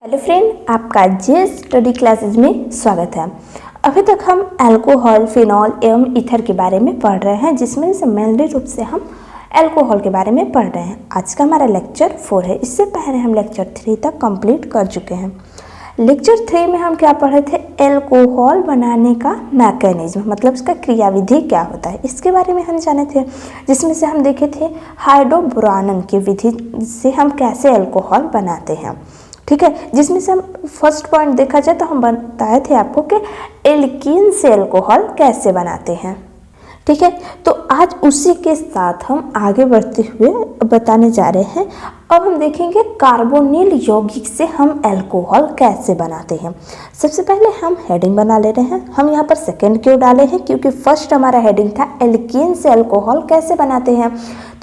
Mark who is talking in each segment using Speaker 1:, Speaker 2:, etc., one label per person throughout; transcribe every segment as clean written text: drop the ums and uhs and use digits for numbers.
Speaker 1: Hello friend, आपका जे study classes में स्वागत है। अभी तक हम अल्कोहल, फिनॉल एवं ईथर के बारे में पढ़ रहे हैं, जिसमें से मेनली रूप से हम अल्कोहल के बारे में पढ़ रहे हैं। आज का हमारा लेक्चर 4 है। इससे पहले हम लेक्चर 3 तक कंप्लीट कर चुके हैं। लेक्चर 3 में हम क्या पढ़े थे? अल्कोहल बनाने का मैकेनिज्म, मतलब उसका क्रियाविधि क्या होता है, इसके बारे में हम जाने थे। जिसमें से हम देखे थे हाइड्रोब्रानन की विधि से हम कैसे अल्कोहल बनाते हैं। ठीक है, जिसमें से हम फर्स्ट पॉइंट देखा जाए तो हम बताए थे आपको कि एल्कीन से अल्कोहल कैसे बनाते हैं। ठीक है, तो आज उसी के साथ हम आगे बढ़ते हुए बताने जा रहे हैं। अब हम देखेंगे कार्बोनिल यौगिक से हम अल्कोहल कैसे बनाते हैं। सबसे पहले हम हेडिंग बना ले रहे हैं। हम यहाँ पर सेकंड क्यों डाले हैं? क्योंकि फर्स्ट हमारा हेडिंग था एल्कीन से अल्कोहल कैसे बनाते हैं,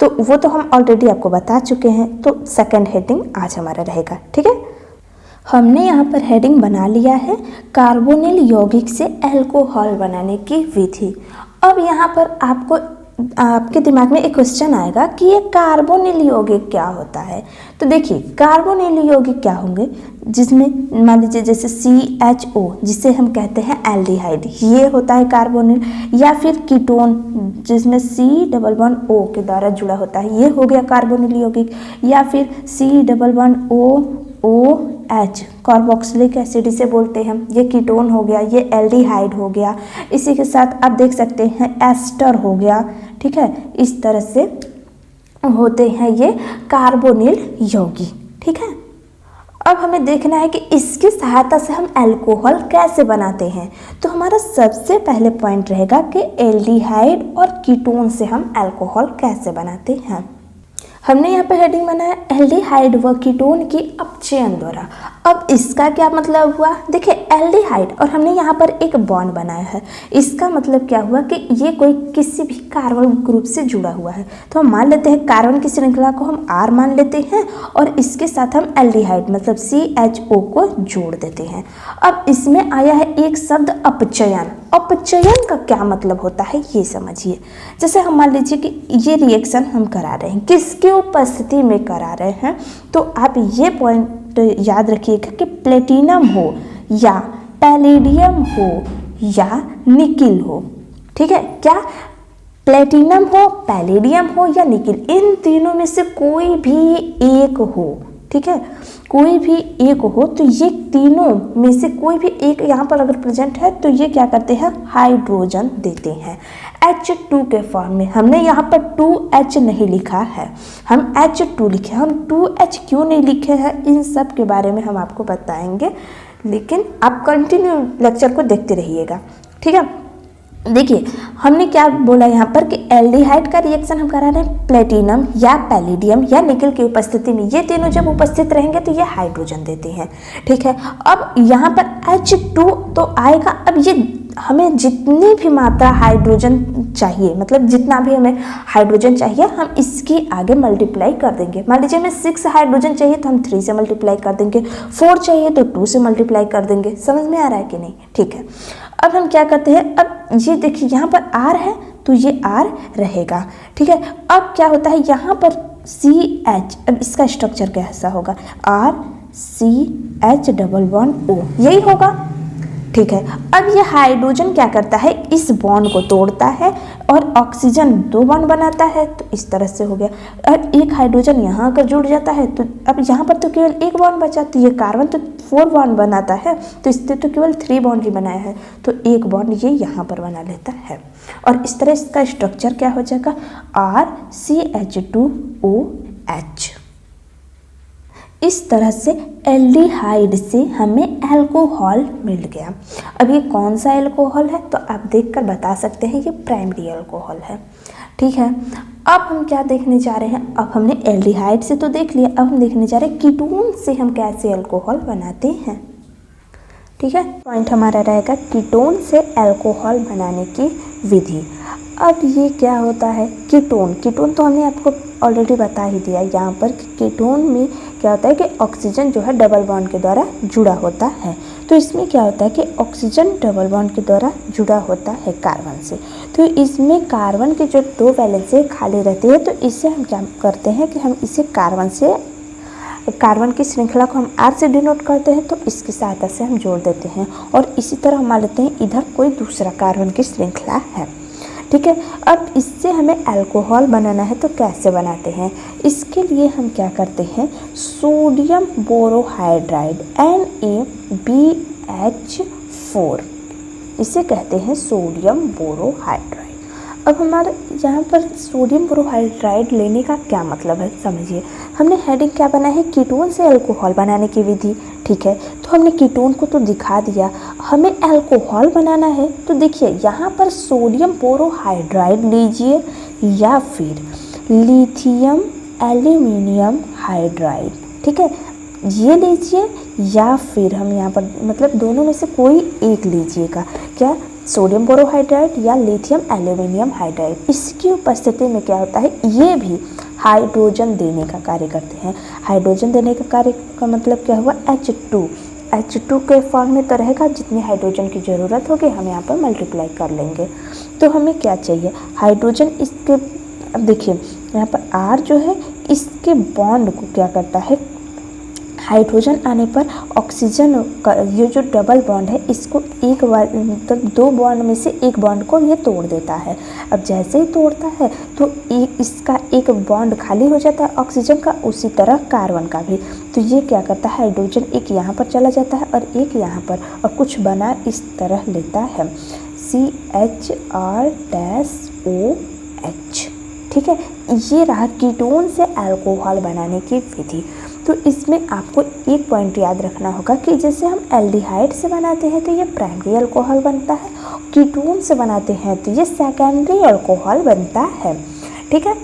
Speaker 1: तो वो तो हम ऑलरेडी आपको बता चुके हैं। तो सेकंड हेडिंग आज हमारा रहेगा। ठीक है, हमने यहाँ पर हेडिंग बना लिया है कार्बोनिल यौगिक से अल्कोहल बनाने की विधि। अब यहाँ पर आपके दिमाग में एक क्वेश्चन आएगा कि ये कार्बोनिल यौगिक क्या होता है। तो देखिए, कार्बोनिल यौगिक क्या होंगे, जिसमें मान लीजिए जैसे CHO, जिसे हम कहते हैं एल्डिहाइड, ये होता है कार्बोनिल। या फिर कीटोन, जिसमें C11O के द्वारा जुड़ा होता है, ये हो गया कार्बोनिल यौगिक। या फिर C11OOH, कार्बोक्सिलिक एसिड इसे बोलते हैं, ये कीटोन हो गया, ये एल्डिहाइड हो गया। इसी के साथ आप देख सकते हैं एस्टर हो गया। ठीक है, इस तरह से होते हैं ये कार्बोनिल यौगिक। ठीक है, अब हमें देखना है कि इसकी सहायता से हम अल्कोहल कैसे बनाते हैं। तो हमारा सबसे पहले पॉइंट रहेगा कि एल्डिहाइड और कीटोन से हम अल्कोहल कैसे बनाते हैं। हमने यहाँ पर हेडिंग बनाया एल्डिहाइड व कीटोन की अपचयन द्वारा। अब इसका क्या मतलब हुआ? देखिए, एल्डिहाइड और हमने यहाँ पर एक बॉन्ड बनाया है। इसका मतलब क्या हुआ कि ये कोई किसी भी कार्बन ग्रुप से जुड़ा हुआ है। तो हम मान लेते हैं कार्बन की श्रृंखला को हम R मान लेते हैं और इसके साथ हम एल्डिहाइड मतलब CHO को जोड़ देते हैं। अब इसमें आया है एक शब्द अपचयन। अपचयन का क्या मतलब होता है ये समझिए। जैसे हम मान लीजिए कि ये रिएक्शन हम करा रहे हैं, किसकी उपस्थिति में करा रहे हैं, तो आप ये पॉइंट याद रखिएगा कि प्लेटिनम हो या पैलेडियम हो या निकिल हो। ठीक है, क्या प्लेटिनम हो, पैलेडियम हो या निकिल, इन तीनों में से कोई भी एक हो। ठीक है, कोई भी एक हो, तो ये तीनों में से कोई भी एक यहाँ पर अगर प्रेजेंट है तो ये क्या करते हैं? हाइड्रोजन देते हैं H2 के फॉर्म में। हमने यहाँ पर 2H नहीं लिखा है, हम H2 लिखे। हम 2H क्यों नहीं लिखे हैं, इन सब के बारे में हम आपको बताएंगे, लेकिन आप कंटिन्यू लेक्चर को देखते रहिएगा। ठीक है, देखिए हमने क्या बोला यहाँ पर कि एल्डिहाइड का रिएक्शन हम करा रहे हैं प्लेटिनम या पैलेडियम या निकल की उपस्थिति में। ये तीनों जब उपस्थित रहेंगे तो ये हाइड्रोजन देते हैं। ठीक है, अब यहाँ पर H2 तो आएगा। अब ये हमें जितनी भी मात्रा हाइड्रोजन चाहिए, मतलब जितना भी हमें हाइड्रोजन चाहिए, हम इसकी आगे मल्टीप्लाई कर देंगे। मान लीजिए हमें 6 हाइड्रोजन चाहिए तो हम 3 से मल्टीप्लाई कर देंगे, 4 चाहिए तो 2 से मल्टीप्लाई कर देंगे। समझ में आ रहा है कि नहीं? ठीक है, अब हम क्या करते हैं, अब ये देखिए यहाँ पर R है तो ये R रहेगा। ठीक है, अब क्या होता है यहाँ पर CH, अब इसका स्ट्रक्चर कैसा होगा? RCH डबल बॉन्ड O, यही होगा। ठीक है, अब ये हाइड्रोजन क्या करता है? इस बॉन्ड को तोड़ता है और ऑक्सीजन 2 बॉन्ड बनाता है। तो इस तरह से हो गया। और एक हाइड्रोजन यहाँ आकर जुड़ जाता है, तो अब यहाँ पर तो केवल एक बॉन्ड बचा, तो ये कार्बन तो 4 बॉन्ड बनाता है, तो इससे तो केवल 3 बॉन्ड ही बनाया है, तो एक बॉन्ड ये यहाँ पर बना लेता है। और इस तरह इसका स्ट्रक्चर क्या हो जाएगा? RCH2OH। इस तरह से एल्डिहाइड से हमें अल्कोहल मिल गया। अब ये कौन सा अल्कोहल है, तो आप देखकर बता सकते हैं ये प्राइमरी अल्कोहल है। ठीक है, अब हम क्या देखने जा रहे हैं? अब हमने एल्डिहाइड से तो देख लिया, अब हम देखने जा रहे हैं कीटोन से हम कैसे अल्कोहल बनाते हैं। ठीक है, पॉइंट हमारा रहेगा कीटोन से अल्कोहल बनाने की विधि। अब ये क्या होता है? कीटोन। कीटोन तो हमने आपको ऑलरेडी बता ही दिया यहाँ पर कि कीटोन में क्या होता है कि ऑक्सीजन जो है डबल बॉन्ड के द्वारा जुड़ा होता है। तो इसमें क्या होता है कि ऑक्सीजन डबल बॉन्ड के द्वारा जुड़ा होता है कार्बन से। तो इसमें कार्बन के जो 2 वैलेंसी खाली रहती है, तो इससे हम क्या करते हैं कि हम इसे कार्बन से कार्बन की श्रृंखला को हम R से डिनोट करते हैं, तो इसकी सहायता से हम जोड़ देते हैं। और इसी तरह मान लेते हैं इधर कोई दूसरा कार्बन की श्रृंखला है, ठीक है। अब इससे हमें अल्कोहल बनाना है, तो कैसे बनाते हैं? इसके लिए हम क्या करते हैं, सोडियम बोरोहाइड्राइड NaBH4, इसे कहते हैं सोडियम बोरोहाइड्राइड। अब हमारे यहाँ पर सोडियम बोरोहाइड्राइड लेने का क्या मतलब है, समझिए। हमने हेडिंग क्या बना है, कीटोन से अल्कोहल बनाने की विधि, ठीक है। तो हमने कीटोन को तो दिखा दिया, हमें अल्कोहल बनाना है। तो देखिए यहाँ पर सोडियम बोरोहाइड्राइड लीजिए या फिर लिथियम एल्यूमिनियम हाइड्राइड, ठीक है, ये लीजिए या फिर हम यहाँ पर मतलब दोनों में से कोई एक लीजिएगा। क्या, सोडियम बोरोहाइड्राइड या लिथियम एल्यूमिनियम हाइड्राइड। इसकी उपस्थिति में क्या होता है, ये भी हाइड्रोजन देने का कार्य करते हैं। हाइड्रोजन देने का कार्य का मतलब क्या हुआ, H2 के फॉर्म में तो रहेगा, जितनी हाइड्रोजन की ज़रूरत होगी हम यहाँ पर मल्टीप्लाई कर लेंगे। तो हमें क्या चाहिए, हाइड्रोजन। इसके अब देखिए यहाँ पर R जो है इसके बॉन्ड को क्या करता है, हाइड्रोजन आने पर ऑक्सीजन का ये जो डबल बॉन्ड है इसको एक बार मतलब दो बॉन्ड में से एक बॉन्ड को ये तोड़ देता है। अब जैसे ही तोड़ता है तो इसका एक बॉन्ड खाली हो जाता है ऑक्सीजन का, उसी तरह कार्बन का भी। तो ये क्या करता है, हाइड्रोजन एक यहाँ पर चला जाता है और एक यहाँ पर, और कुछ बना इस तरह लेता है CHR-OH, ठीक है। ये रहा कीटोन से अल्कोहल बनाने की विधि। तो इसमें आपको एक पॉइंट याद रखना होगा कि जैसे हम एल्डिहाइड से बनाते हैं तो ये प्राइमरी अल्कोहल बनता है, कीटोन से बनाते हैं तो ये सेकेंडरी अल्कोहल बनता है, ठीक है।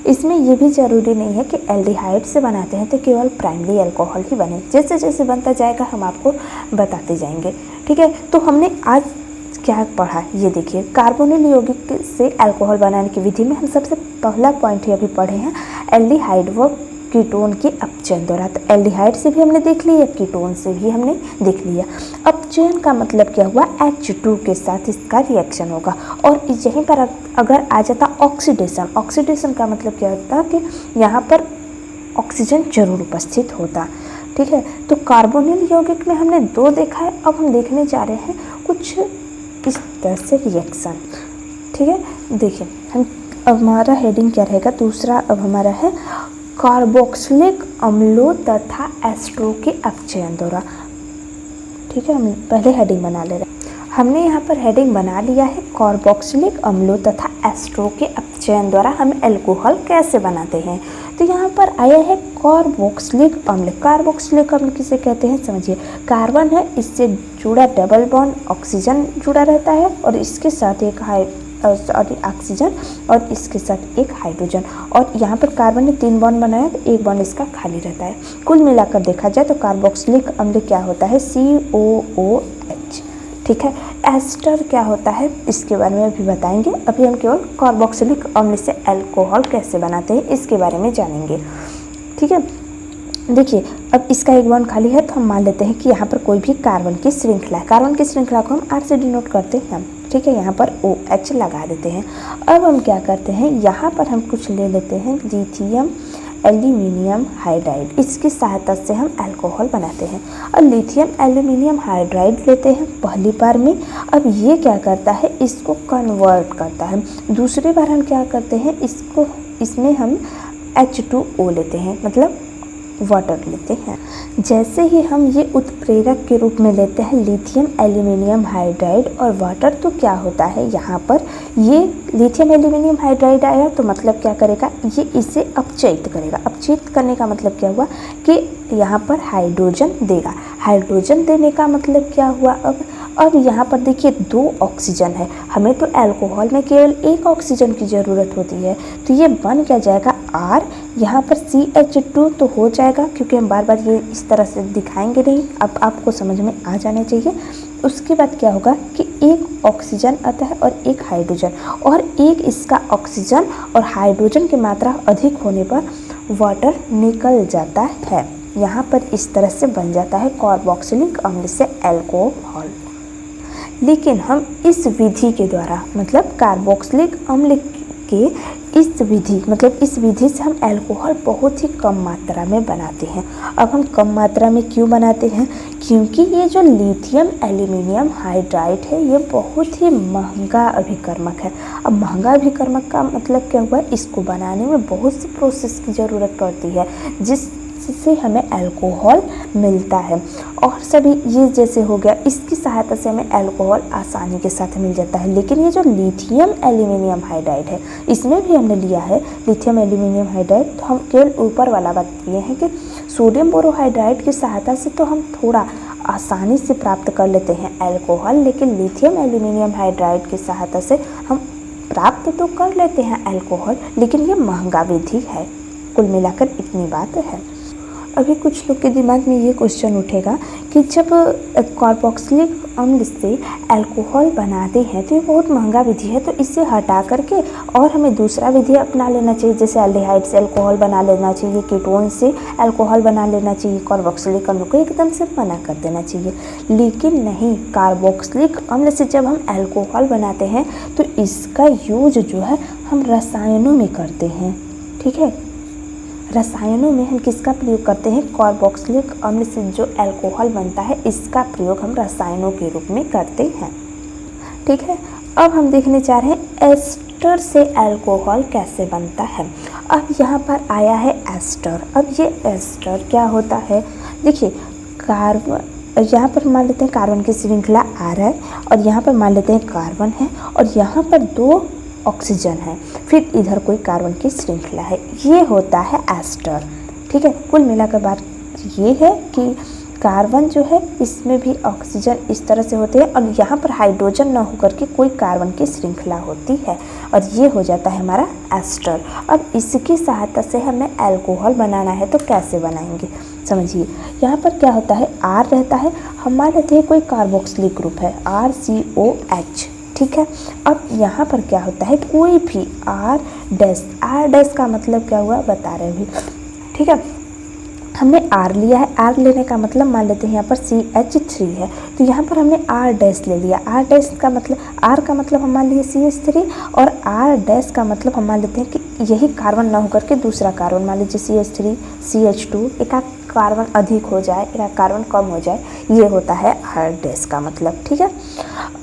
Speaker 1: इसमें ये भी ज़रूरी नहीं है कि एल्डिहाइड से बनाते हैं तो केवल प्राइमरी अल्कोहल ही बने, जैसे जैसे बनता जाएगा हम आपको बताते जाएंगे, ठीक है। तो हमने आज क्या पढ़ा, ये देखिए, कार्बोनिल यौगिक से अल्कोहल बनाने की विधि में हम सबसे पहला पॉइंट ही अभी पढ़े हैं, एल्डिहाइड व कीटोन के अपचयन द्वारा। तो एल्डिहाइड से भी हमने देख लिया, कीटोन से भी हमने देख लिया। अपचयन का मतलब क्या हुआ, H2 के साथ इसका रिएक्शन होगा। और यहीं पर अगर आ जाता ऑक्सीडेशन, ऑक्सीडेशन का मतलब क्या होता कि यहाँ पर ऑक्सीजन जरूर उपस्थित होता, ठीक है। तो कार्बोनिल यौगिक में हमने दो देखा है, अब हम देखने जा रहे हैं कुछ इस तरह से रिएक्शन, ठीक है। देखिए हम अब हमारा हेडिंग क्या रहेगा, दूसरा अब हमारा है कार्बोक्सिलिक अम्लों तथा एस्ट्रो के अपचयन द्वारा, ठीक है। हम पहले हेडिंग बना ले रहे हैं, हमने यहाँ पर हेडिंग बना लिया है कार्बोक्सिलिक अम्लों तथा एस्ट्रो के अपचयन द्वारा हम अल्कोहल कैसे बनाते हैं। तो यहाँ पर आया है कार्बोक्सिलिक अम्ल। कार्बोक्सिलिक अम्ल किसे कहते हैं, समझिए। कार्बन है, इससे जुड़ा डबल बॉन्ड ऑक्सीजन जुड़ा रहता है और इसके साथ एक ऑक्सीजन और इसके साथ एक हाइड्रोजन, और यहाँ पर कार्बन ने 3 बॉन्ड बनाया तो एक बॉन्ड इसका खाली रहता है। कुल मिलाकर देखा जाए तो कार्बोक्सिलिक अम्ल क्या होता है, COOH, ठीक है। एस्टर क्या होता है इसके बारे में अभी बताएंगे, अभी हम केवल कार्बोक्सिलिक अम्ल से अल्कोहल कैसे बनाते हैं इसके बारे में जानेंगे, ठीक है। देखिए अब इसका एक बॉन्ड खाली है तो हम मान लेते हैं कि यहाँ पर कोई भी कार्बन की श्रृंखला है। कार्बन की श्रृंखला को हम R से डिनोट करते हैं, ठीक है। यहाँ पर OH लगा देते हैं। अब हम क्या करते हैं, यहाँ पर हम कुछ ले लेते हैं लिथियम एल्यूमिनियम हाइड्राइड, इसकी सहायता से हम अल्कोहल बनाते हैं। और लिथियम एल्यूमिनियम हाइड्राइड लेते हैं पहली बार में, अब ये क्या करता है, इसको कन्वर्ट करता है। दूसरी बार हम क्या करते हैं, इसमें हम H2O लेते हैं, मतलब वाटर लेते हैं। जैसे ही हम ये उत्प्रेरक के रूप में लेते हैं लिथियम एल्यूमिनियम हाइड्राइड और वाटर, तो क्या होता है, यहाँ पर ये लिथियम एल्यूमिनियम हाइड्राइड आया तो मतलब क्या करेगा, ये इसे अपचयित करेगा। अपचयित करने का मतलब क्या हुआ कि यहाँ पर हाइड्रोजन देगा। हाइड्रोजन देने का मतलब क्या हुआ, अब यहाँ पर देखिए 2 ऑक्सीजन है, हमें तो अल्कोहल में केवल 1 ऑक्सीजन की ज़रूरत होती है, तो ये बन क्या जाएगा R, यहाँ पर CH2 तो हो जाएगा, क्योंकि हम बार बार ये इस तरह से दिखाएंगे नहीं, अब आपको समझ में आ जाना चाहिए। उसके बाद क्या होगा कि 1 ऑक्सीजन आता है और 1 हाइड्रोजन, और एक इसका ऑक्सीजन और हाइड्रोजन की मात्रा अधिक होने पर वाटर निकल जाता है। यहाँ पर इस तरह से बन जाता है कार्बोक्सिलिक अम्ल से अल्कोहल। लेकिन हम इस विधि के द्वारा, मतलब कार्बोक्सिलिक अम्ल के इस विधि मतलब इस विधि से हम अल्कोहल बहुत ही कम मात्रा में बनाते हैं। अब हम कम मात्रा में क्यों बनाते हैं? क्योंकि ये जो लिथियम एल्यूमिनियम हाइड्राइड है ये बहुत ही महंगा अभिकर्मक है। अब महंगा अभिकर्मक का मतलब क्या हुआ? इसको बनाने में बहुत सी प्रोसेस की ज़रूरत पड़ती है जिससे हमें अल्कोहल मिलता है। और सभी ये जैसे हो गया, इसकी सहायता से हमें अल्कोहल आसानी के साथ मिल जाता है। लेकिन ये जो लिथियम एल्यूमिनियम हाइड्राइड है इसमें भी हमने लिया है लिथियम एल्यूमिनियम हाइड्राइड, तो हम केवल ऊपर वाला बात किए हैं कि सोडियम बोरोहाइड्राइड की सहायता से तो हम थोड़ा आसानी से प्राप्त कर लेते हैं अल्कोहल, लेकिन लिथियम एल्यूमिनियम हाइड्राइड की सहायता से हम प्राप्त तो कर लेते हैं अल्कोहल, लेकिन ये महंगा विधि है। कुल मिलाकर इतनी बात है। अभी कुछ लोग के दिमाग में ये क्वेश्चन उठेगा कि जब कार्बोक्सिलिक अम्ल से अल्कोहल बनाते हैं तो ये बहुत महंगा विधि है, तो इसे हटा करके और हमें दूसरा विधि अपना लेना चाहिए, जैसे एल्डिहाइड से अल्कोहल बना लेना चाहिए, कीटोन से अल्कोहल बना लेना चाहिए, कार्बोक्सिलिक अम्ल को एकदम से मना कर देना चाहिए। लेकिन नहीं, कार्बोक्सिलिक अम्ल से जब हम अल्कोहल बनाते हैं तो इसका यूज जो है हम रसायनों में करते हैं। ठीक है, रसायनों में हम किसका प्रयोग करते हैं? कार्बोक्सिलिक अम्ल से जो अल्कोहल बनता है इसका प्रयोग हम रसायनों के रूप में करते हैं। ठीक है, अब हम देखने जा रहे हैं एस्टर से अल्कोहल कैसे बनता है। अब यहाँ पर आया है एस्टर। अब ये एस्टर क्या होता है? देखिए, कार्बन, यहाँ पर मान लेते हैं कार्बन की श्रृंखला R है और यहाँ पर मान लेते हैं कार्बन है और यहाँ पर 2 ऑक्सीजन है, फिर इधर कोई कार्बन की श्रृंखला है, ये होता है एस्टर। ठीक है, कुल मिलाकर बात ये है कि कार्बन जो है इसमें भी ऑक्सीजन इस तरह से होते हैं और यहाँ पर हाइड्रोजन न होकर के कोई कार्बन की श्रृंखला होती है और ये हो जाता है हमारा एस्टर। अब इसकी सहायता से हमें अल्कोहल बनाना है, तो कैसे बनाएंगे समझिए। यहाँ पर क्या होता है? R रहता है, हम मान लेते हैं कोई कार्बोक्सिलिक ग्रुप है RCOH। ठीक है, अब यहाँ पर क्या होता है? कोई भी R डैश का मतलब क्या हुआ बता रहे भी। ठीक है, हमने R लिया है, R लेने का मतलब मान लेते हैं यहाँ पर CH3 है, तो यहाँ पर हमने R डैश ले लिया। R डैश का मतलब, R का मतलब हम मान लिए CH3 और R डैश का मतलब हम मान लेते हैं कि यही कार्बन ना होकर के दूसरा कार्बन, मान लीजिए CH3 CH2, एक कार्बन अधिक हो जाए, एक कार्बन कम हो जाए, ये होता है R डैश का मतलब। ठीक है,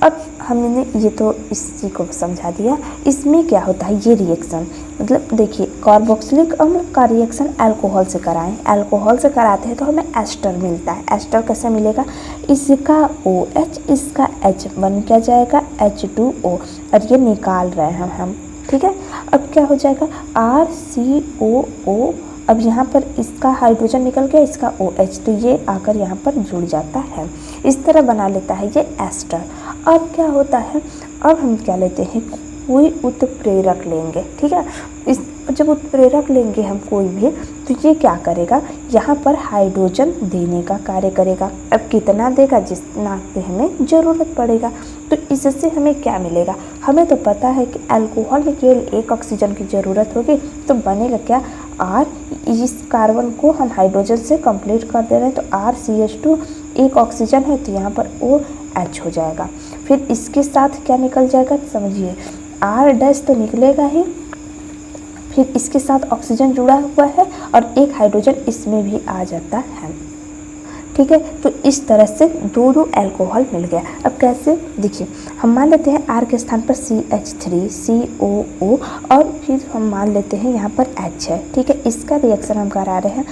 Speaker 1: अब हमने ये तो इसी को समझा दिया। इसमें क्या होता है? ये रिएक्शन मतलब देखिए, कार्बोक्सिलिक अम्ल का रिएक्शन अल्कोहल से कराएं, अल्कोहल से कराते हैं तो हमें एस्टर मिलता है। एस्टर कैसे मिलेगा? इसका OH इसका H बन क्या जाएगा? H2O, और ये निकाल रहे हैं हम। ठीक है, अब क्या हो जाएगा? RCOO। अब यहाँ पर इसका हाइड्रोजन निकल गया, इसका OH, तो ये आकर यहाँ पर जुड़ जाता है, इस तरह बना लेता है ये एस्टर। अब क्या होता है? अब हम क्या लेते हैं? कोई उत्प्रेरक लेंगे। ठीक है, इस जब उत्प्रेरक लेंगे हम कोई भी, तो ये क्या करेगा? यहाँ पर हाइड्रोजन देने का कार्य करेगा। अब कितना देगा? जितना कि हमें ज़रूरत पड़ेगा। तो इससे हमें क्या मिलेगा? हमें तो पता है कि अल्कोहल में केवल 1 ऑक्सीजन की ज़रूरत होगी, तो बनेगा क्या? R, इस कार्बन को हम हाइड्रोजन से कंप्लीट कर दे रहे हैं, तो RCH2, 1 ऑक्सीजन है तो यहाँ पर OH हो जाएगा। फिर इसके साथ क्या निकल जाएगा समझिए, R डैश तो निकलेगा ही, फिर इसके साथ ऑक्सीजन जुड़ा हुआ है और 1 हाइड्रोजन इसमें भी आ जाता है। ठीक है, तो इस तरह से दो अल्कोहल मिल गया। अब कैसे? देखिए, हम मान लेते हैं R के स्थान पर CH3 COO और फिर हम मान लेते हैं यहाँ पर H है। ठीक है, इसका रिएक्शन हम करा रहे हैं।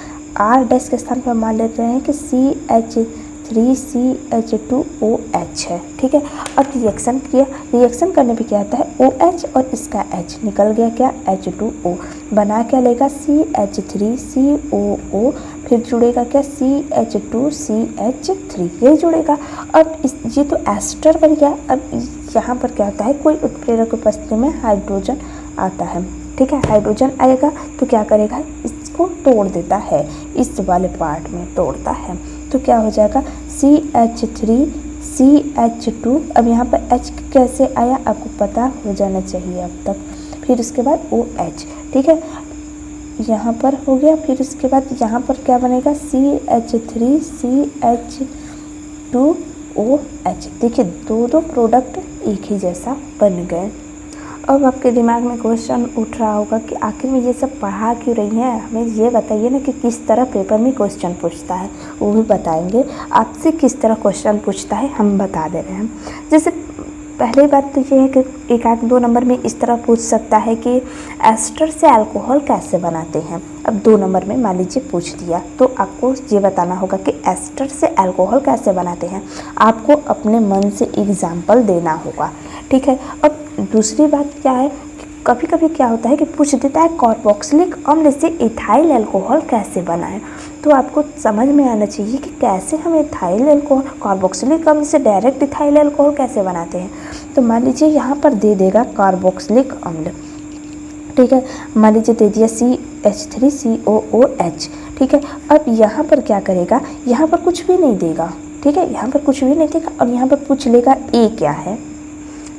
Speaker 1: R डैश के स्थान पर मान लेते हैं कि CH3 CH2OH है। ठीक है, अब रिएक्शन किया, रिएक्शन करने पे क्या होता है? OH और इसका H निकल गया क्या? H2O बना क्या लेगा? CH3 COO, फिर जुड़ेगा क्या? CH2 CH3, ये जुड़ेगा। अब ये तो एस्टर बन गया। अब यहाँ पर क्या होता है? कोई उत्प्रेरक उपस्थिति में हाइड्रोजन आता है। ठीक है, हाइड्रोजन आएगा तो क्या करेगा? इसको तोड़ देता है, इस वाले पार्ट में तोड़ता है, तो क्या हो जाएगा? CH3 CH2। अब यहाँ पर H कैसे आया आपको पता हो जाना चाहिए अब तक। फिर उसके बाद OH। ठीक है, यहाँ पर हो गया। फिर उसके बाद यहाँ पर क्या बनेगा? CH3 CH2OH। देखिए, दो प्रोडक्ट एक ही जैसा बन गए। अब आपके दिमाग में क्वेश्चन उठ रहा होगा कि आखिर में ये सब पढ़ा क्यों रही हैं, हमें ये बताइए ना कि किस तरह पेपर में क्वेश्चन पूछता है, वो भी बताएंगे। आपसे किस तरह क्वेश्चन पूछता है हम बता दे रहे हैं। जैसे पहली बात तो ये है कि 1 आध 2 नंबर में इस तरह पूछ सकता है कि एस्टर से अल्कोहल कैसे बनाते हैं। अब 2 नंबर में मान लीजिए पूछ दिया तो आपको ये बताना होगा कि एस्टर से अल्कोहल कैसे बनाते हैं। आपको अपने मन से एग्जाम्पल देना होगा, ठीक है। अब दूसरी बात क्या है, कभी कभी क्या होता है कि पूछ देता है कार्बोक्सिलिक अम्ल से इथाइल अल्कोहल कैसे बनाएं। तो आपको समझ में आना चाहिए कि कैसे हम इथाइल अल्कोहल कार्बोक्सिलिक अम्ल से डायरेक्ट इथाइल अल्कोहल कैसे बनाते हैं। तो मान लीजिए यहाँ पर दे देगा कार्बोक्सिलिक अम्ल, ठीक है। मान लीजिए दे दिया CH3COOH, ठीक है। अब यहाँ पर क्या करेगा, यहाँ पर कुछ भी नहीं देगा, ठीक है। यहाँ पर कुछ भी नहीं देगा और यहाँ पर पूछ लेगा ए क्या है,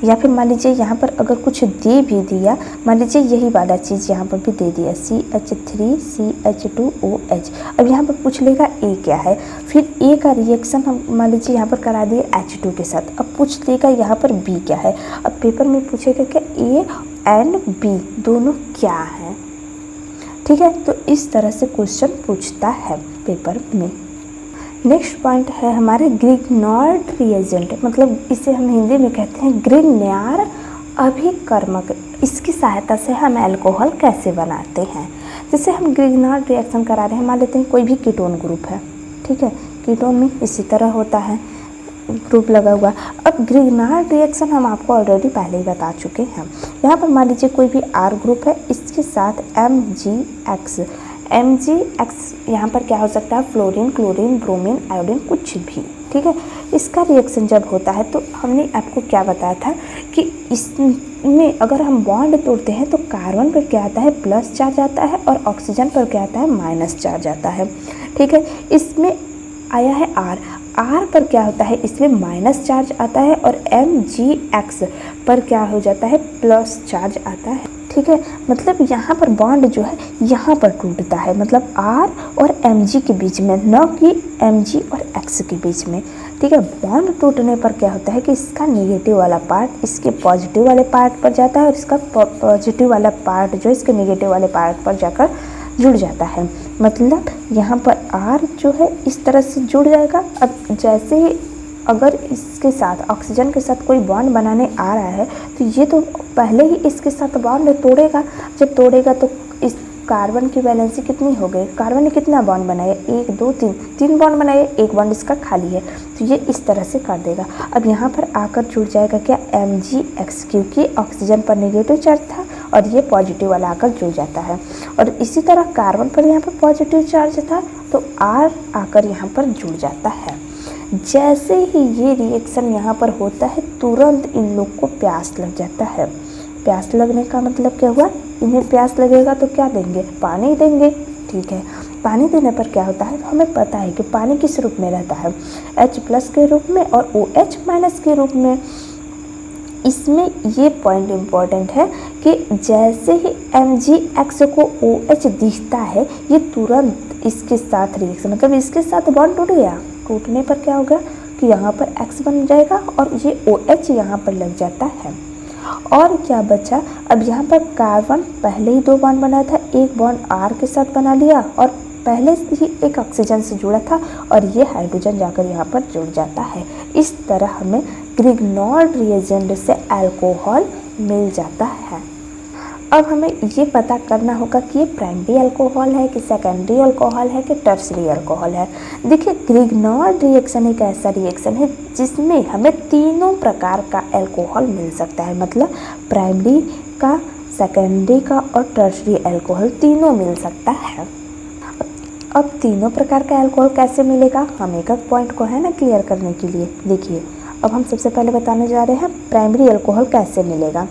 Speaker 1: या फिर मान लीजिए यहाँ पर अगर कुछ दे भी दिया, मान लीजिए यही वाला चीज़ यहाँ पर भी दे दिया CH3CH2OH। अब यहाँ पर पूछ लेगा ए क्या है, फिर ए का रिएक्शन हम मान लीजिए यहाँ पर करा दिए H2 के साथ। अब पूछ लेगा यहाँ पर बी क्या है। अब पेपर में पूछेगा कि ए एंड बी दोनों क्या है, ठीक है। तो इस तरह से क्वेश्चन पूछता है पेपर में। नेक्स्ट पॉइंट है हमारे ग्रिग्नॉर्ड रिएजेंट, मतलब इसे हम हिंदी में कहते हैं ग्रिग्नार्ड अभिकर्मक। इसकी सहायता से हम अल्कोहल कैसे बनाते हैं। जैसे हम ग्रिग्नॉर्ड रिएक्शन करा रहे हैं, मान लेते हैं कोई भी कीटोन ग्रुप है, ठीक है। कीटोन में इसी तरह होता है, ग्रुप लगा हुआ। अब ग्रिग्नॉर्ड रिएक्शन हम आपको ऑलरेडी पहले ही बता चुके हैं। यहाँ पर मान लीजिए कोई भी R ग्रुप है, इसके साथ MgX यहाँ पर क्या हो सकता है, फ्लोरीन, क्लोरीन, ब्रोमीन, आयोडीन, कुछ भी, ठीक है। इसका रिएक्शन जब होता है तो हमने आपको क्या बताया था कि इसमें अगर हम बॉन्ड तोड़ते हैं तो कार्बन पर क्या आता है, प्लस चार्ज आता है और ऑक्सीजन पर क्या आता है, माइनस चार्ज आता है, ठीक है। इसमें आया है R पर क्या होता है, इसमें माइनस चार्ज आता है और MgX पर क्या हो जाता है, प्लस चार्ज आता है, ठीक है। मतलब यहाँ पर बॉन्ड जो है यहाँ पर टूटता है, मतलब R और Mg के बीच में, न कि Mg और X के बीच में, ठीक है। बॉन्ड टूटने पर क्या होता है कि इसका नेगेटिव वाला पार्ट इसके पॉजिटिव वाले पार्ट पर जाता है और इसका पॉजिटिव वाला पार्ट जो इसके नेगेटिव वाले पार्ट पर जाकर जुड़ जाता है। मतलब यहाँ पर R जो है इस तरह से जुड़ जाएगा। अब जैसे ही अगर इसके साथ ऑक्सीजन के साथ कोई बॉन्ड बनाने आ रहा है तो ये तो पहले ही इसके साथ बॉन्ड तोड़ेगा। जब तोड़ेगा तो इस कार्बन की वैलेंसी कितनी हो गई, कार्बन ने कितना बॉन्ड बनाया, 1 2 3 बॉन्ड बनाए, एक बॉन्ड इसका खाली है, तो ये इस तरह से कर देगा। अब यहाँ पर आकर जुड़ जाएगा क्या, MgX, क्योंकि ऑक्सीजन पर नेगेटिव चार्ज था और ये पॉजिटिव वाला आकर जुड़ जाता है। और इसी तरह कार्बन पर यहाँ पर पॉजिटिव चार्ज था तो R आकर यहाँ पर जुड़ जाता है। जैसे ही ये रिएक्शन यहाँ पर होता है तुरंत इन लोग को प्यास लग जाता है। प्यास लगने का मतलब क्या हुआ, इन्हें प्यास लगेगा तो क्या देंगे, पानी देंगे, ठीक है। पानी देने पर क्या होता है, हमें पता है कि पानी किस रूप में रहता है, H+ के रूप में और OH- के रूप में। इसमें ये पॉइंट इम्पॉर्टेंट है कि जैसे ही MgX को OH दिखता है ये तुरंत इसके साथ रिएक्शन, मतलब इसके साथ बॉन्ड टूट गया, टूटने पर क्या होगा कि यहाँ पर X बन जाएगा और ये OH यहाँ पर लग जाता है। और क्या बचा, अब यहाँ पर कार्बन पहले ही 2 बॉन्ड बनाया था, एक बॉन्ड R के साथ बना लिया और पहले से ही एक ऑक्सीजन से जुड़ा था और ये हाइड्रोजन जाकर यहाँ पर जुड़ जाता है। इस तरह हमें ग्रिग्नॉर्ड रिएजेंट से अल्कोहल मिल जाता है। अब हमें ये पता करना होगा कि ये प्राइमरी अल्कोहल है कि सेकेंडरी अल्कोहल है कि टर्शरी अल्कोहल है। देखिए ग्रिग्नॉर्ड रिएक्शन एक ऐसा रिएक्शन है जिसमें हमें तीनों प्रकार का अल्कोहल मिल सकता है, मतलब प्राइमरी का, सेकेंडरी का और टर्शरी अल्कोहल तीनों मिल सकता है। अब तीनों प्रकार का अल्कोहल कैसे मिलेगा, हम एक एक पॉइंट को है ना क्लियर करने के लिए। देखिए अब हम सबसे पहले बताने जा रहे हैं प्राइमरी अल्कोहल कैसे मिलेगा।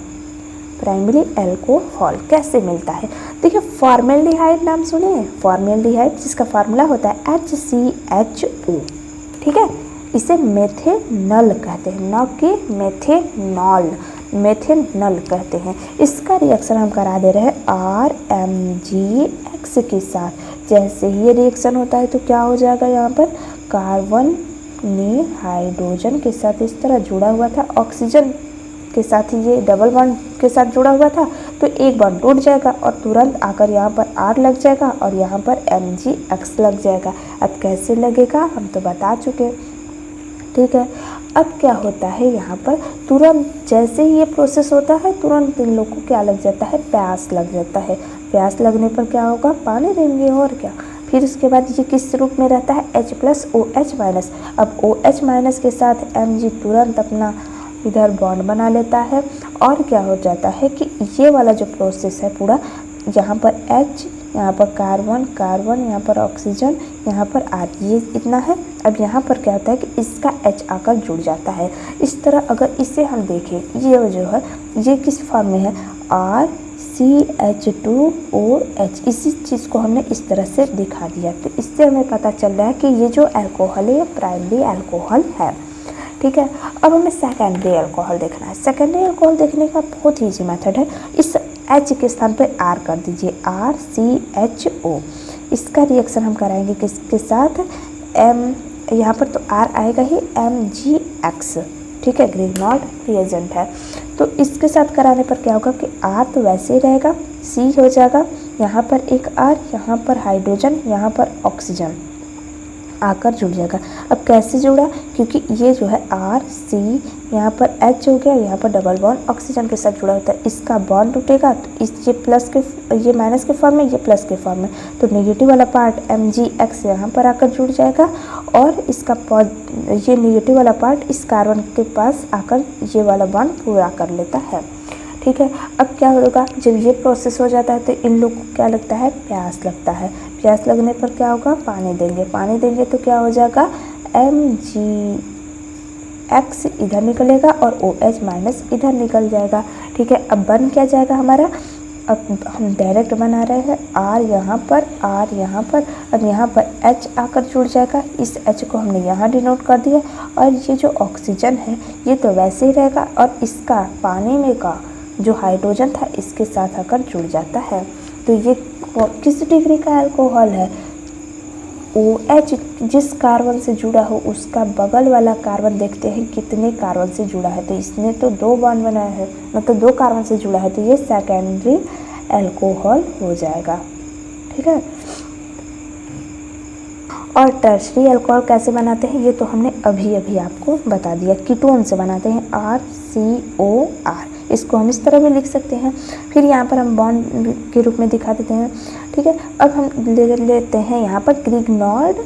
Speaker 1: प्राइमरी अल्कोहल कैसे मिलता है, देखिए फॉर्मेल्डिहाइड नाम सुने हैं, फॉर्मेल्डिहाइड जिसका फार्मूला होता है HCHO, ठीक है। इसे मेथेनॉल कहते हैं, न कि मेथेनॉल, मेथेनॉल कहते हैं। इसका रिएक्शन हम करा दे रहे हैं RMgX के साथ। जैसे ही ये रिएक्शन होता है तो क्या हो जाएगा, यहाँ पर कार्बन ने हाइड्रोजन के साथ इस तरह जुड़ा हुआ था, ऑक्सीजन के साथ ही ये डबल बॉन्ड के साथ जुड़ा हुआ था, तो एक बॉन्ड टूट जाएगा और तुरंत आकर यहाँ पर R लग जाएगा और यहाँ पर MgX लग जाएगा। अब कैसे लगेगा हम तो बता चुके, ठीक है। अब क्या होता है यहाँ पर, तुरंत जैसे ही ये प्रोसेस होता है तुरंत इन लोगों को क्या लग जाता है, प्यास लग जाता है। प्यास लगने पर क्या होगा, पानी देंगे और क्या। फिर उसके बाद ये किस रूप में रहता है, H+OH-। अब OH- के साथ Mg तुरंत अपना इधर बॉन्ड बना लेता है और क्या हो जाता है कि ये वाला जो प्रोसेस है पूरा, यहाँ पर H, यहाँ पर कार्बन, यहाँ पर ऑक्सीजन, यहाँ पर R, ये इतना है। अब यहाँ पर क्या होता है कि इसका H आकर जुड़ जाता है। इस तरह अगर इसे हम देखें, ये जो है ये किस फॉर्म में है, RCH2OH, इसी चीज़ को हमने इस तरह से दिखा दिया। तो इससे हमें पता चल रहा है कि ये जो अल्कोहल है ये प्राइमरी अल्कोहल है, ठीक है। अब हमें सेकेंडरी अल्कोहल देखना है। सेकेंडरी अल्कोहल देखने का बहुत ही ईजी मेथड है। इस H के स्थान पर R कर दीजिए, RCHO। इसका रिएक्शन हम कराएंगे किसके साथ, यहाँ पर तो R आएगा ही, MgX, ठीक है, ग्रिग्नॉल्ड रिएजेंट है। तो इसके साथ कराने पर क्या होगा कि R तो वैसे ही रहेगा, C हो जाएगा, यहाँ पर एक R, यहाँ पर हाइड्रोजन, यहाँ पर ऑक्सीजन आकर जुड़ जाएगा। अब कैसे जुड़ा, क्योंकि ये जो है RC, यहाँ पर H हो गया, यहाँ पर डबल बॉन्ड ऑक्सीजन के साथ जुड़ा होता है। इसका बॉन्ड टूटेगा तो ये माइनस के फॉर्म में, ये प्लस के फॉर्म में, तो नेगेटिव वाला पार्ट MgX यहाँ पर आकर जुड़ जाएगा और इसका ये नेगेटिव वाला पार्ट इस कार्बन के पास आकर ये वाला बॉन्ड पूरा कर लेता है, ठीक है। अब क्या होगा, जब ये प्रोसेस हो जाता है तो इन लोग को क्या लगता है, प्यास लगता है। प्यास लगने पर क्या होगा, पानी देंगे तो क्या हो जाएगा, MgX इधर निकलेगा और OH- इधर निकल जाएगा, ठीक है। अब बन क्या जाएगा हमारा, अब हम डायरेक्ट बना रहे हैं, R यहाँ पर, अब यहाँ पर H आकर जुड़ जाएगा। इस H को हमने यहाँ डिनोट कर दिया और ये जो ऑक्सीजन है ये तो वैसे ही रहेगा और इसका पानी में का जो हाइड्रोजन था इसके साथ आकर जुड़ जाता है। तो ये किस डिग्री का अल्कोहल है, OH जिस कार्बन से जुड़ा हो उसका बगल वाला कार्बन देखते हैं कितने कार्बन से जुड़ा है, तो इसने तो 2 बॉन्ड बनाया है, मतलब 2 कार्बन से जुड़ा है, तो ये सेकेंडरी अल्कोहल हो जाएगा, ठीक है। और टर्शरी अल्कोहल कैसे बनाते हैं ये तो हमने अभी आपको बता दिया। कीटोन से बनाते हैं, RCOR, इसको हम इस तरह भी लिख सकते हैं। फिर यहाँ पर हम बॉन्ड के रूप में दिखा देते हैं, ठीक है। अब हम ले लेते हैं यहाँ पर ग्रिग्नॉल्ड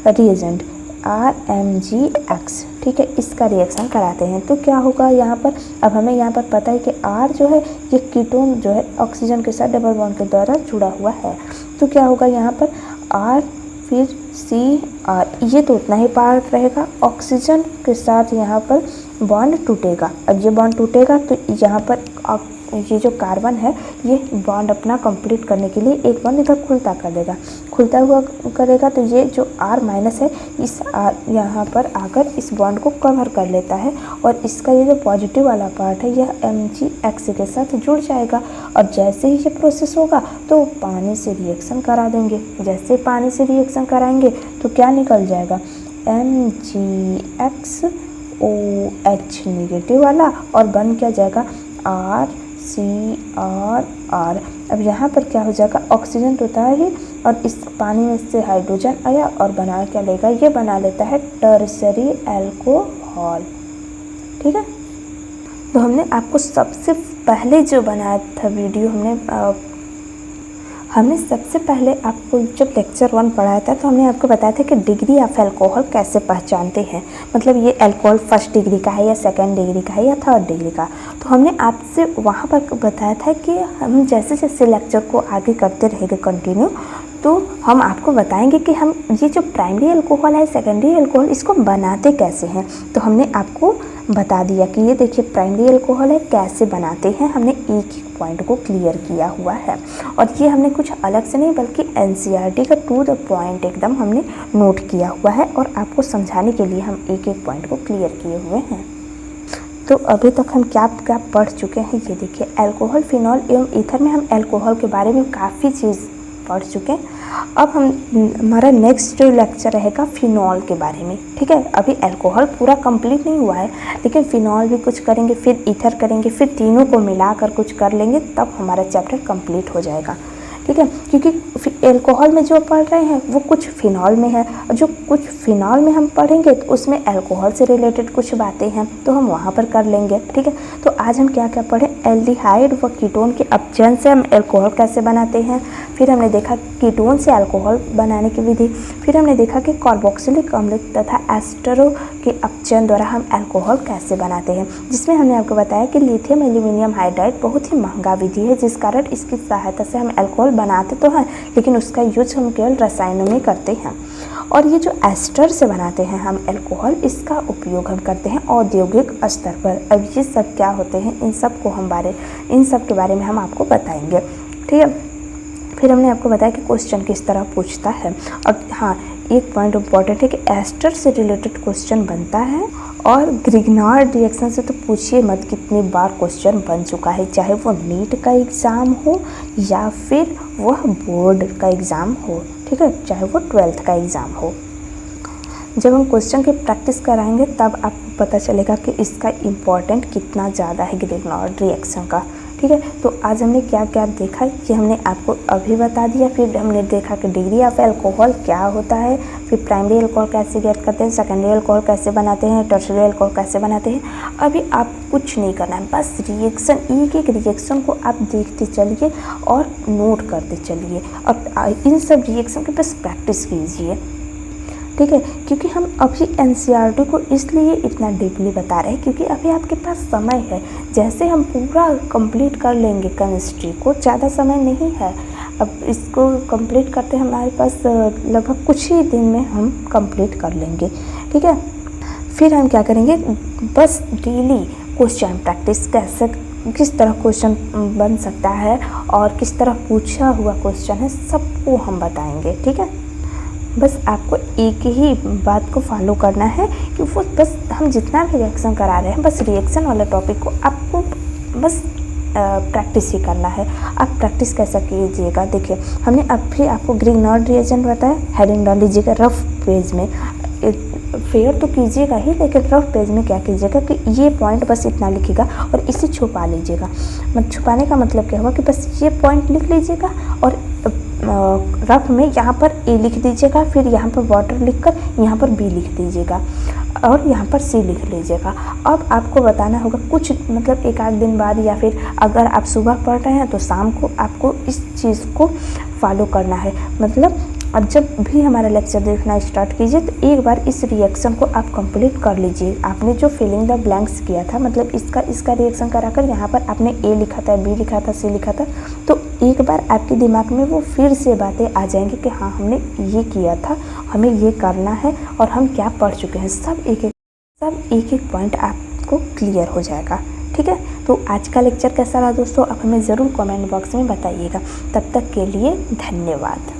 Speaker 1: रिएजेंट, RMgX, ठीक है, इसका रिएक्शन कराते हैं तो क्या होगा यहाँ पर। अब हमें यहाँ पर पता है कि R जो है ये कीटोन जो है ऑक्सीजन के साथ डबल बॉन्ड के द्वारा जुड़ा हुआ है, तो क्या होगा यहाँ पर R फिर CR, ये तो उतना ही पार्ट रहेगा। ऑक्सीजन के साथ यहाँ पर बॉन्ड टूटेगा। अब ये बॉन्ड टूटेगा तो यहाँ पर ये जो कार्बन है ये बॉन्ड अपना कंप्लीट करने के लिए एक बॉन्ड इधर खुलता कर देगा, खुलता हुआ करेगा तो ये जो R- है इस यहाँ पर आकर इस बॉन्ड को कवर कर लेता है और इसका ये जो पॉजिटिव वाला पार्ट है यह MgX के साथ जुड़ जाएगा। और जैसे ही ये प्रोसेस होगा तो पानी से रिएक्शन करा देंगे। जैसे पानी से रिएक्शन कराएंगे तो क्या निकल जाएगा, MgXOH नेगेटिव वाला और बन क्या जाएगा, RCR। अब यहाँ पर क्या हो जाएगा, ऑक्सीजन तो था ही और इस पानी में से हाइड्रोजन आया और बना क्या लेगा, ये बना लेता है टर्शरी अल्कोहल, ठीक है। तो हमने आपको सबसे पहले जो बनाया था वीडियो, हमने सबसे पहले आपको जब लेक्चर 1 पढ़ाया था तो हमने आपको बताया था कि डिग्री ऑफ अल्कोहल कैसे पहचानते हैं, मतलब ये अल्कोहल फर्स्ट डिग्री का है या सेकंड डिग्री का है या थर्ड डिग्री का। तो हमने आपसे वहाँ पर बताया था कि हम जैसे जैसे लेक्चर को आगे करते रहेंगे कंटिन्यू, तो हम आपको बताएंगे कि हम ये जो प्राइमरी अल्कोहल है, सेकेंडरी अल्कोहल, इसको बनाते कैसे हैं। तो हमने आपको बता दिया कि ये देखिए प्राइमरी अल्कोहल है, कैसे बनाते हैं, हमने एक एक पॉइंट को क्लियर किया हुआ है। और ये हमने कुछ अलग से नहीं बल्कि NCERT का टू द पॉइंट एकदम हमने नोट किया हुआ है और आपको समझाने के लिए हम एक एक पॉइंट को क्लियर किए हुए हैं। तो अभी तक हम क्या क्या पढ़ चुके हैं, ये देखिए अल्कोहल, फिनॉल एवं ईथर में हम अल्कोहल के बारे में काफ़ी चीज़ पढ़ चुके हैं। अब हमारा नेक्स्ट जो लेक्चर रहेगा फिनॉल के बारे में, ठीक है। अभी अल्कोहल पूरा कंप्लीट नहीं हुआ है, लेकिन फिनॉल भी कुछ करेंगे, फिर ईथर करेंगे, फिर तीनों को मिलाकर कुछ कर लेंगे, तब हमारा चैप्टर कंप्लीट हो जाएगा, ठीक है। क्योंकि अल्कोहल में जो पढ़ रहे हैं वो कुछ फिनॉल में है, और जो कुछ फिनॉल में हम पढ़ेंगे तो उसमें अल्कोहल से रिलेटेड कुछ बातें हैं, तो हम वहाँ पर कर लेंगे, ठीक है। तो आज हम क्या क्या पढ़े, एल्डिहाइड व कीटोन के अपचयन से हम अल्कोहल कैसे बनाते हैं, फिर हमने देखा कीटोन से अल्कोहल बनाने की विधि, फिर हमने देखा कि कार्बोक्सिलिक अम्ल तथा एस्टरो के अपचयन द्वारा हम अल्कोहल कैसे बनाते हैं, जिसमें हमने आपको बताया कि लिथियम एल्यूमिनियम हाइड्राइड बहुत ही महंगा विधि है, जिस कारण इसकी सहायता से हम अल्कोहल बनाते तो हैं, लेकिन उसका यूज हम केवल रसायनों में करते हैं। और ये जो एस्टर से बनाते हैं हम अल्कोहल, इसका उपयोग हम करते हैं औद्योगिक स्तर पर। अब ये सब क्या होते हैं, इन सब के बारे में हम आपको बताएंगे, ठीक है। फिर हमने आपको बताया कि क्वेश्चन किस तरह पूछता है। अब हाँ, एक पॉइंट इम्पॉर्टेंट है कि एस्टर से रिलेटेड क्वेश्चन बनता है, और ग्रिग्नार्ड रिएक्शन से तो पूछिए मत, कितनी बार क्वेश्चन बन चुका है, चाहे वो नीट का एग्ज़ाम हो या फिर वह बोर्ड का एग्ज़ाम हो, ठीक है, चाहे वो 12th का एग्ज़ाम हो। जब हम क्वेश्चन की प्रैक्टिस कराएंगे तब आपको पता चलेगा कि इसका इम्पोर्टेंट कितना ज़्यादा है ग्रिग्नार्ड रिएक्शन का, ठीक है। तो आज हमने क्या क्या देखा कि हमने आपको अभी बता दिया। फिर हमने देखा कि डिग्री ऑफ अल्कोहल क्या होता है, फिर प्राइमरी अल्कोहल कैसे गेट करते हैं, सेकेंडरी अल्कोहल कैसे बनाते हैं, टर्शियरी अल्कोहल कैसे बनाते हैं। अभी आप कुछ नहीं करना है, बस रिएक्शन, एक एक रिएक्शन को आप देखते चलिए और नोट करते चलिए, और इन सब रिएक्शन की बस प्रैक्टिस कीजिए, ठीक है। क्योंकि हम अभी एनसीईआरटी को इसलिए इतना डीपली बता रहे हैं क्योंकि अभी आपके पास समय है। जैसे हम पूरा कंप्लीट कर लेंगे केमिस्ट्री को, ज़्यादा समय नहीं है, अब इसको कंप्लीट करते हमारे पास लगभग कुछ ही दिन में हम कंप्लीट कर लेंगे, ठीक है। फिर हम क्या करेंगे, बस डेली क्वेश्चन प्रैक्टिस, कैसे किस तरह क्वेश्चन बन सकता है और किस तरह पूछा हुआ क्वेश्चन है, सबको हम बताएंगे, ठीक है। बस आपको एक ही बात को फॉलो करना है कि वो बस हम जितना भी रिएक्शन करा रहे हैं, बस रिएक्शन वाला टॉपिक को आपको बस प्रैक्टिस ही करना है। आप प्रैक्टिस कैसा कीजिएगा, देखिए हमने अभी आपको ग्रिग्नार्ड रिएजेंट बताया, हेडिंग डाल लीजिएगा रफ पेज में, फेयर तो कीजिएगा ही, लेकिन रफ पेज में क्या कीजिएगा कि ये पॉइंट बस इतना लिखिएगा और इसे छुपा लीजिएगा। छुपाने का मतलब क्या हुआ कि बस ये पॉइंट लिख लीजिएगा और रफ में यहाँ पर ए लिख दीजिएगा, फिर यहाँ पर वाटर लिखकर यहाँ पर बी लिख दीजिएगा और यहाँ पर सी लिख लीजिएगा। अब आपको बताना होगा कुछ, मतलब एक आध दिन बाद, या फिर अगर आप सुबह पढ़ रहे हैं तो शाम को आपको इस चीज़ को फॉलो करना है। मतलब अब जब भी हमारा लेक्चर देखना स्टार्ट कीजिए तो एक बार इस रिएक्शन को आप कंप्लीट कर लीजिए। आपने जो फिलिंग द ब्लैंक्स किया था, मतलब इसका रिएक्शन कराकर यहाँ पर आपने ए लिखा था, बी लिखा था, सी लिखा था, तो एक बार आपके दिमाग में वो फिर से बातें आ जाएंगी कि हाँ हमने ये किया था, हमें ये करना है और हम क्या पढ़ चुके हैं, सब एक एक पॉइंट आपको क्लियर हो जाएगा, ठीक है। तो आज का लेक्चर कैसा रहा दोस्तों, आप हमें ज़रूर कमेंट बॉक्स में बताइएगा। तब तक के लिए धन्यवाद।